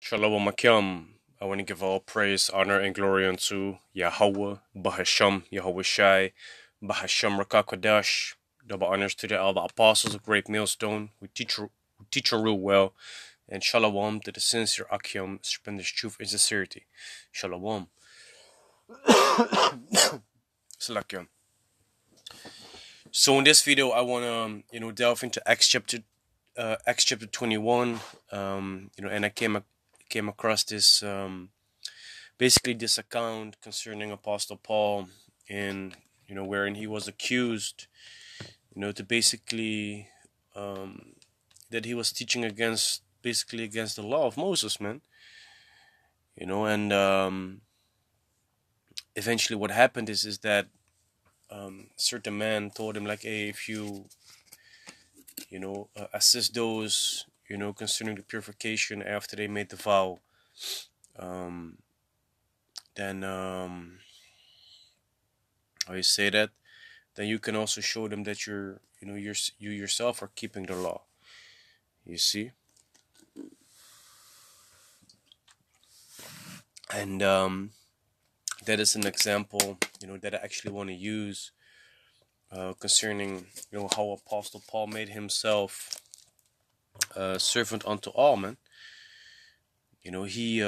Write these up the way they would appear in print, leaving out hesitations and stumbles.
Shalom Akim. I want to give all praise, honor, and glory unto Yahweh, Bahasham, Yahweh Shai, Bahasham Rakakwadash. Double honors to all the apostles of Great Millstone who teach real well. And Shalom to the sincere Akim, stupendous truth and sincerity. Shalom. Salakim. So in this video, I want to delve into Acts chapter 21. And I came across this basically this account concerning Apostle Paul, and wherein he was accused, to basically that he was teaching against the law of Moses, man. And eventually what happened is that certain man told him, like, hey, if you assist those concerning the purification after they made the vow, then how you say that, then you can also show them that you yourself are keeping the law. You see? And that is an example, that I actually want to use concerning, how Apostle Paul made himself servant unto all, man. He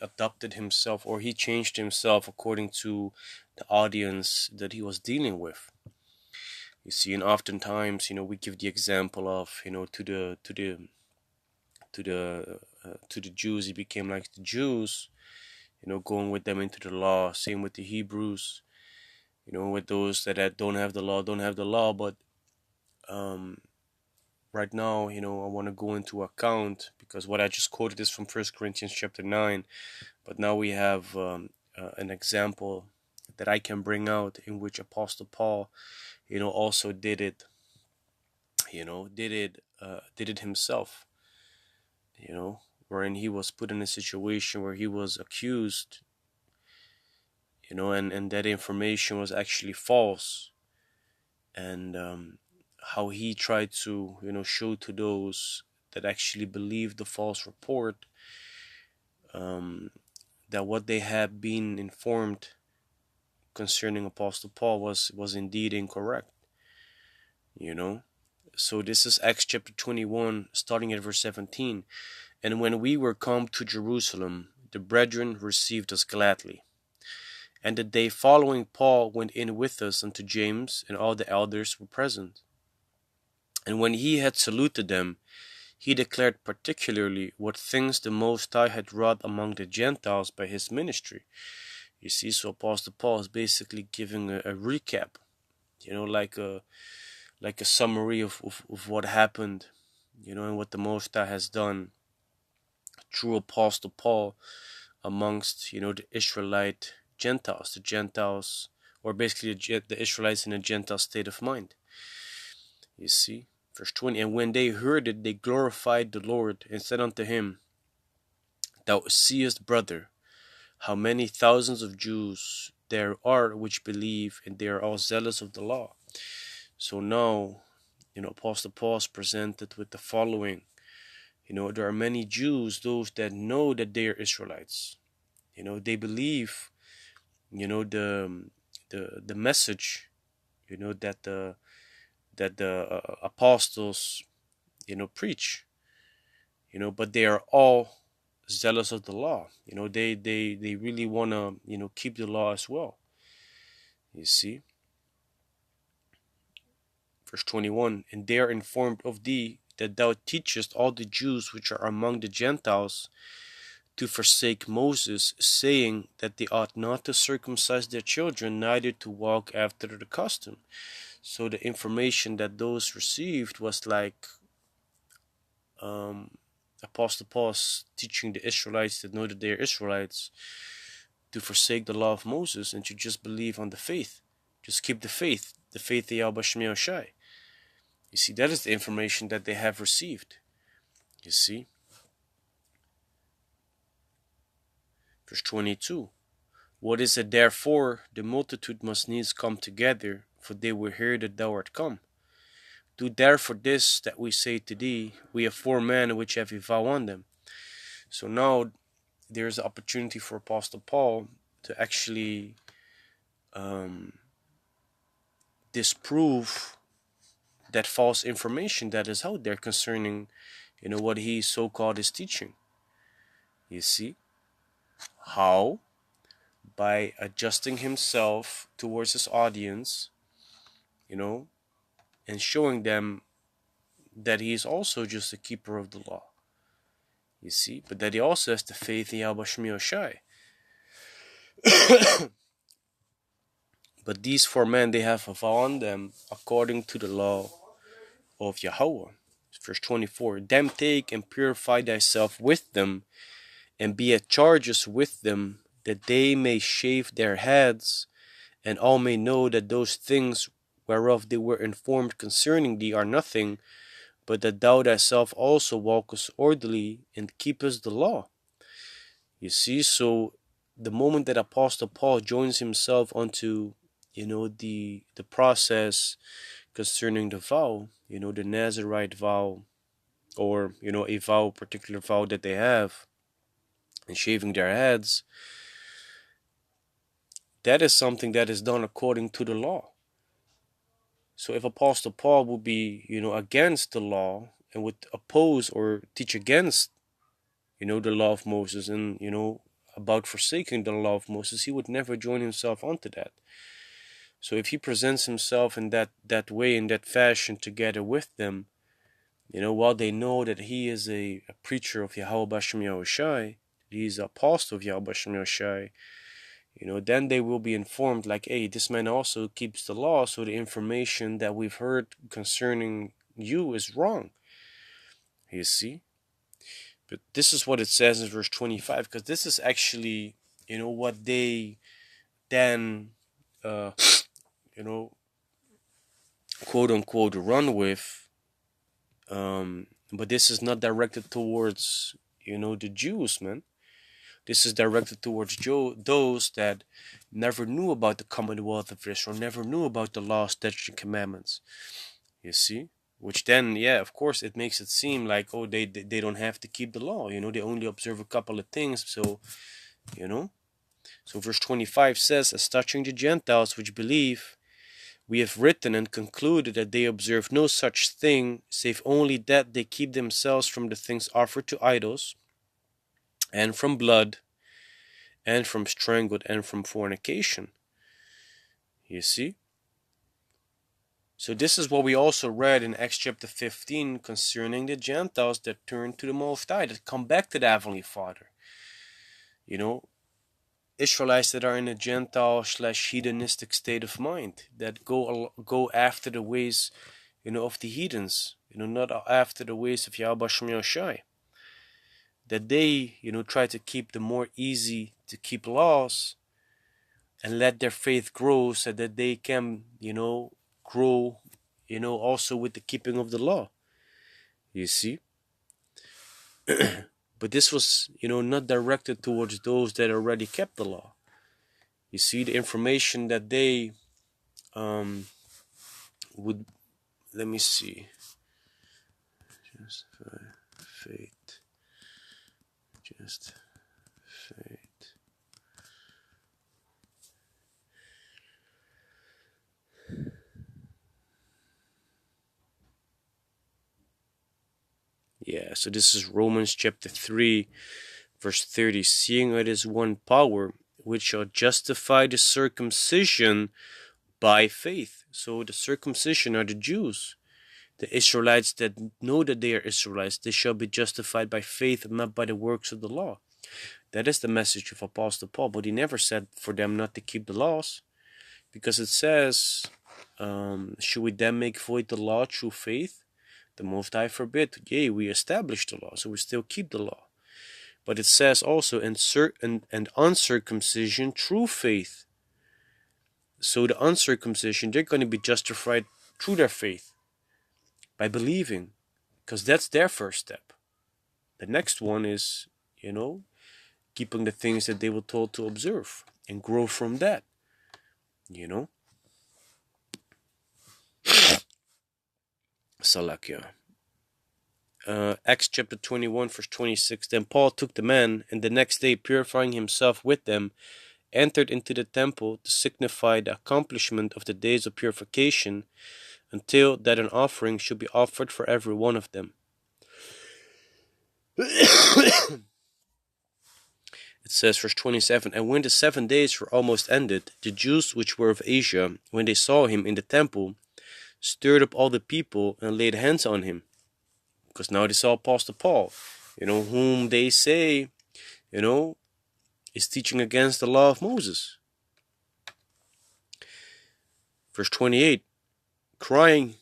adopted himself, or he changed himself according to the audience that he was dealing with. You see, and oftentimes, we give the example of, to the Jews, he became like the Jews, going with them into the law. Same with the Hebrews, with those that don't have the law. But right now, I want to go into account, because what I just quoted is from 1 Corinthians chapter 9. But now we have an example that I can bring out in which Apostle Paul, also did it, did it himself, wherein he was put in a situation where he was accused, and that information was actually false, and how he tried to, show to those that actually believed the false report, that what they had been informed concerning Apostle Paul was indeed incorrect, So this is Acts chapter 21, starting at verse 17. And when we were come to Jerusalem, the brethren received us gladly. And the day following, Paul went in with us unto James, and all the elders were present. And when he had saluted them, he declared particularly what things the Most High had wrought among the Gentiles by his ministry. You see, so Apostle Paul is basically giving a recap, like a summary of what happened, and what the Most High has done through Apostle Paul amongst, the Israelite Gentiles, or basically the Israelites in a Gentile state of mind. You see, verse 20, and when they heard it, they glorified the Lord, and said unto him, Thou seest, brother, how many thousands of Jews there are which believe, and they are all zealous of the law. So now, Apostle Paul is presented with the following. There are many Jews, those that know that they are Israelites. They believe, the message, that the apostles, preach. But they are all zealous of the law. They really want to, keep the law as well. You see? Verse 21, and they are informed of thee, that thou teachest all the Jews which are among the Gentiles to forsake Moses, saying that they ought not to circumcise their children, neither to walk after the custom. So the information that those received was like Apostle Paul's teaching the Israelites that know that they are Israelites to forsake the law of Moses and to just believe on the faith. Just keep the faith of Yahweh Shemi Shai. You see, that is the information that they have received. You see? Verse 22. What is it therefore? The multitude must needs come together, for they will hear that thou art come. Do therefore this that we say to thee. We have 4 men which have a vow on them. So now there's an opportunity for Apostle Paul to actually um, disprove that false information that is out there concerning, what he so-called is teaching. You see how? By adjusting himself towards his audience, you know, and showing them that he is also just a keeper of the law. You see, but that he also has the faith in Yahweh Shemi Shai. But these four men, they have a vow on them according to the law of Yahweh. Verse 24, them take and purify thyself with them, and be at charges with them, that they may shave their heads, and all may know that those things whereof they were informed concerning thee are nothing, but that thou thyself also walkest orderly and keepest the law. You see, so the moment that Apostle Paul joins himself onto, the process concerning the vow, the Nazarite vow, or, a vow, particular vow that they have, and shaving their heads, that is something that is done according to the law. So if Apostle Paul would be, against the law and would oppose or teach against, the law of Moses, and, about forsaking the law of Moses, he would never join himself onto that. So if he presents himself in that way, in that fashion, together with them, while they know that he is a preacher of Yahweh Bashem Yahushai, he is an apostle of Yahweh Bashem Yahushai, then they will be informed, like, hey, this man also keeps the law, so the information that we've heard concerning you is wrong. You see? But this is what it says in verse 25, because this is actually, what they then, uh, you know, quote unquote, run with. But this is not directed towards, the Jews, man. This is directed towards those that never knew about the Commonwealth of Israel, never knew about the law, statutes, and commandments. You see? Which then, yeah, of course, it makes it seem like, oh, they don't have to keep the law. They only observe a couple of things. So, So verse 25 says, as touching the Gentiles which believe, we have written and concluded that they observe no such thing, save only that they keep themselves from the things offered to idols, and from blood, and from strangled, and from fornication. You see? So this is what we also read in Acts chapter 15 concerning the Gentiles that turn to the Most High, that come back to the Heavenly Father. Israelites that are in a Gentile/hedonistic state of mind, that go after the ways, of the heathens, not after the ways of Yahweh Shem Yoshai. That they, try to keep the more easy to keep laws, and let their faith grow, so that they can, grow, also with the keeping of the law. You see? But this was, not directed towards those that already kept the law. You see, the information that they would, let me see, justify faith, just faith. Yeah, so this is Romans chapter 3, verse 30. Seeing it is one power, which shall justify the circumcision by faith. So the circumcision are the Jews. The Israelites that know that they are Israelites, they shall be justified by faith and not by the works of the law. That is the message of Apostle Paul, but he never said for them not to keep the laws, because it says, should we then make void the law through faith? The Most High forbid. Yea, we establish the law, so we still keep the law. But it says also, and uncircumcision through faith. So the uncircumcision, they're going to be justified through their faith, by believing, because that's their first step. The next one is, keeping the things that they were told to observe and grow from that, Salakia. Acts chapter 21, verse 26. Then Paul took the men, and the next day, purifying himself with them, entered into the temple to signify the accomplishment of the days of purification, until that an offering should be offered for every one of them. It says, verse 27, And when the 7 days were almost ended, the Jews which were of Asia, when they saw him in the temple, stirred up all the people and laid hands on him. Because now they saw Apostle Paul, whom they say, is teaching against the law of Moses. Verse 28, crying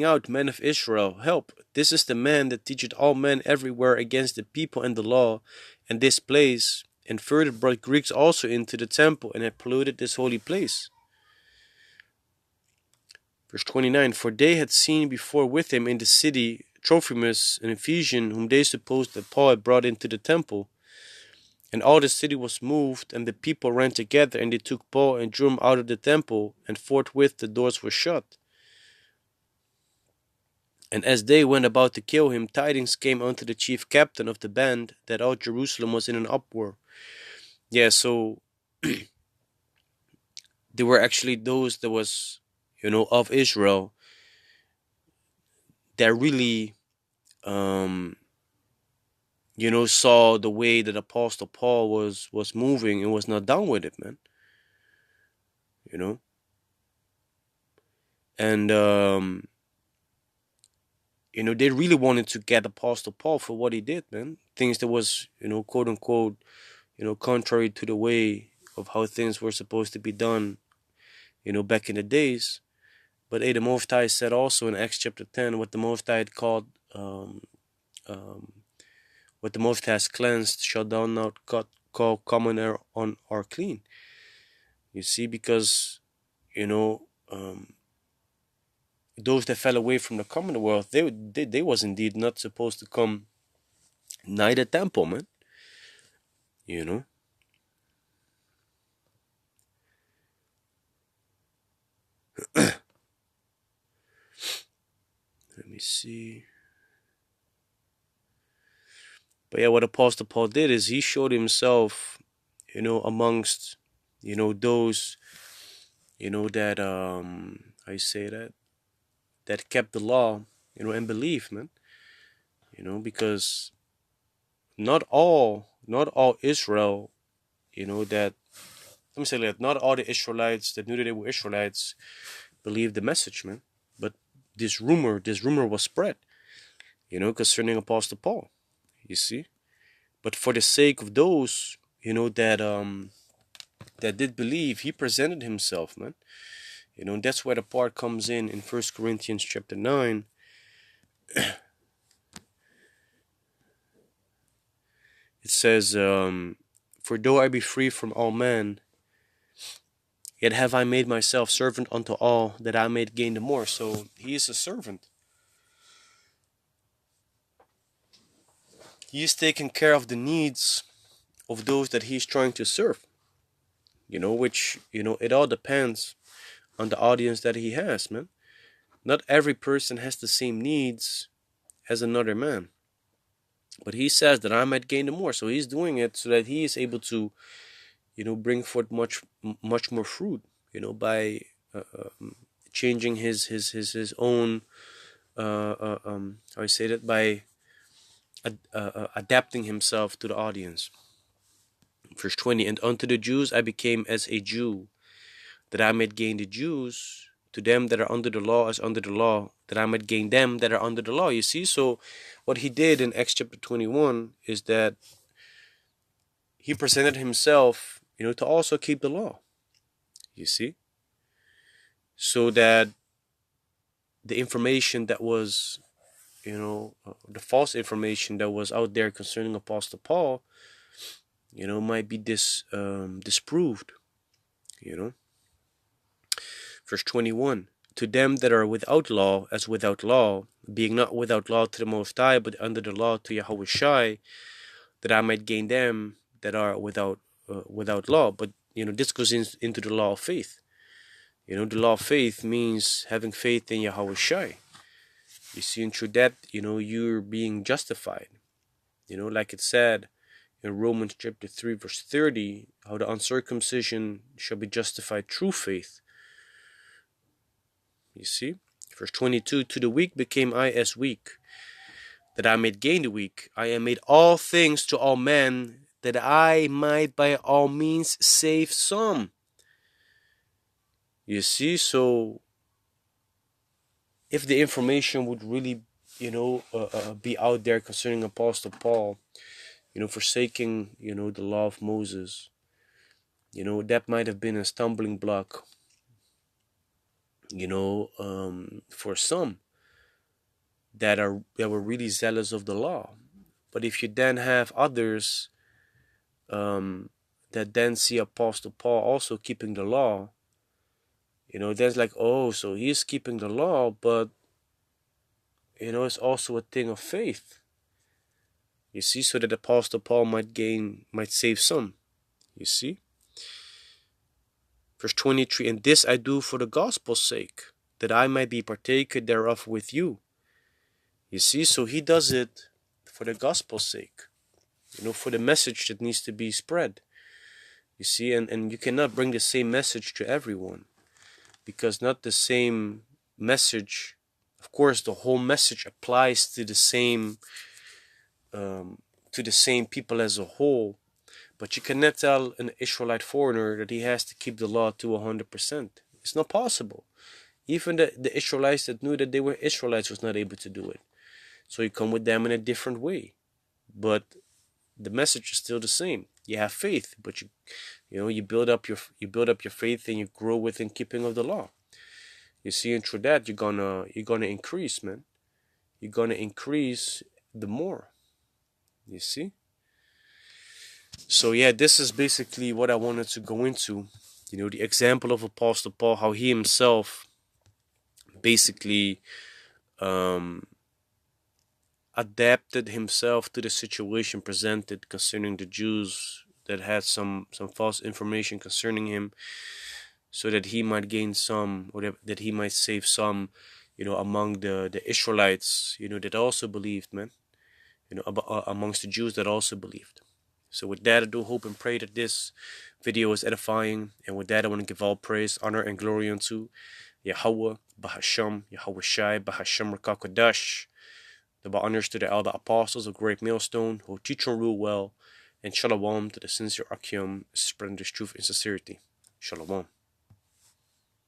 out, Men of Israel, help! This is the man that teacheth all men everywhere against the people and the law, and this place, and further brought Greeks also into the temple, and had polluted this holy place. Verse 29, For they had seen before with him in the city Trophimus, an Ephesian, whom they supposed that Paul had brought into the temple. And all the city was moved, and the people ran together, and they took Paul and drew him out of the temple, and forthwith the doors were shut. And as they went about to kill him, tidings came unto the chief captain of the band that all Jerusalem was in an uproar. Yeah, so there were actually those that was, of Israel that really, saw the way that Apostle Paul was moving and was not down with it, man. And, they really wanted to get Apostle Paul for what he did, man. Things that was, quote unquote, contrary to the way of how things were supposed to be done, back in the days. But the Most High said also in Acts chapter 10, what the Most High had called, what the Most High has cleansed, shall thou not call common or clean. You see, because, those that fell away from the commonwealth, they was indeed not supposed to come nigh the temple, man. Let me see. But yeah, what Apostle Paul did is he showed himself, amongst, those, that, I say that kept the law, and belief, man. Because not all Israel, that, let me say that, not all the Israelites that knew that they were Israelites believed the message, man. But this rumor was spread, concerning Apostle Paul, you see. But for the sake of those, that did believe, he presented himself, man. That's where the part comes in 1 Corinthians chapter 9. It says, For though I be free from all men, yet have I made myself servant unto all, that I may gain the more. So he is a servant. He is taking care of the needs of those that he's trying to serve. Which, it all depends on the audience that he has, man. Not every person has the same needs as another man. But he says that I might gain the more. So he's doing it so that he is able to, bring forth much more fruit, by changing his own, how I say that, by adapting himself to the audience. Verse 20, And unto the Jews I became as a Jew, that I might gain the Jews. To them that are under the law as under the law, that I might gain them that are under the law. You see, so what he did in Acts chapter 21 is that he presented himself, to also keep the law. You see, so that the information that was, the false information that was out there concerning Apostle Paul, might be disproved. Verse 21, To them that are without law, as without law, being not without law to the Most High, but under the law to Yahweh Shai, that I might gain them that are without law. But, this goes into the law of faith. The law of faith means having faith in Yahweh Shai. You see, and through that, you're being justified. Like it said in Romans chapter 3, verse 30, how the uncircumcision shall be justified through faith. You see? Verse 22, to the weak became I as weak, that I might gain the weak. I am made all things to all men, that I might by all means save some. You see, so if the information would really, be out there concerning Apostle Paul, forsaking, the law of Moses, that might have been a stumbling block, for some that were really zealous of the law. But if you then have others that then see Apostle Paul also keeping the law, that's like, oh, so he's keeping the law, but it's also a thing of faith. You see, so that Apostle Paul might save some. You see? Verse 23, and this I do for the gospel's sake, that I might be partaker thereof with you. You see, so he does it for the gospel's sake, for the message that needs to be spread. You see, and you cannot bring the same message to everyone, because not the same message, of course, the whole message applies to the same people as a whole, but you cannot tell an Israelite foreigner that he has to keep the law to 100%. It's not possible. Even the Israelites that knew that they were Israelites was not able to do it. So you come with them in a different way, but the message is still the same. You have faith, but you build up your faith, and you grow within keeping of the law. You see, and through that you're gonna increase, man. You're gonna increase the more. You see. So yeah, this is basically what I wanted to go into. The example of Apostle Paul, how he himself basically adapted himself to the situation presented concerning the Jews that had some false information concerning him, so that he might gain some, or that he might save some, among the Israelites, that also believed, man, amongst the Jews that also believed. So with that, I do hope and pray that this video is edifying. And with that, I want to give all praise, honor, and glory unto Yahweh, Bahasham, Yahweh Shai, Bahasham Rakakodash. The honors to the elder apostles of Great Millstone, who teach and rule well. And shalom to the sincere Akim, spreading this truth in sincerity. Shalom.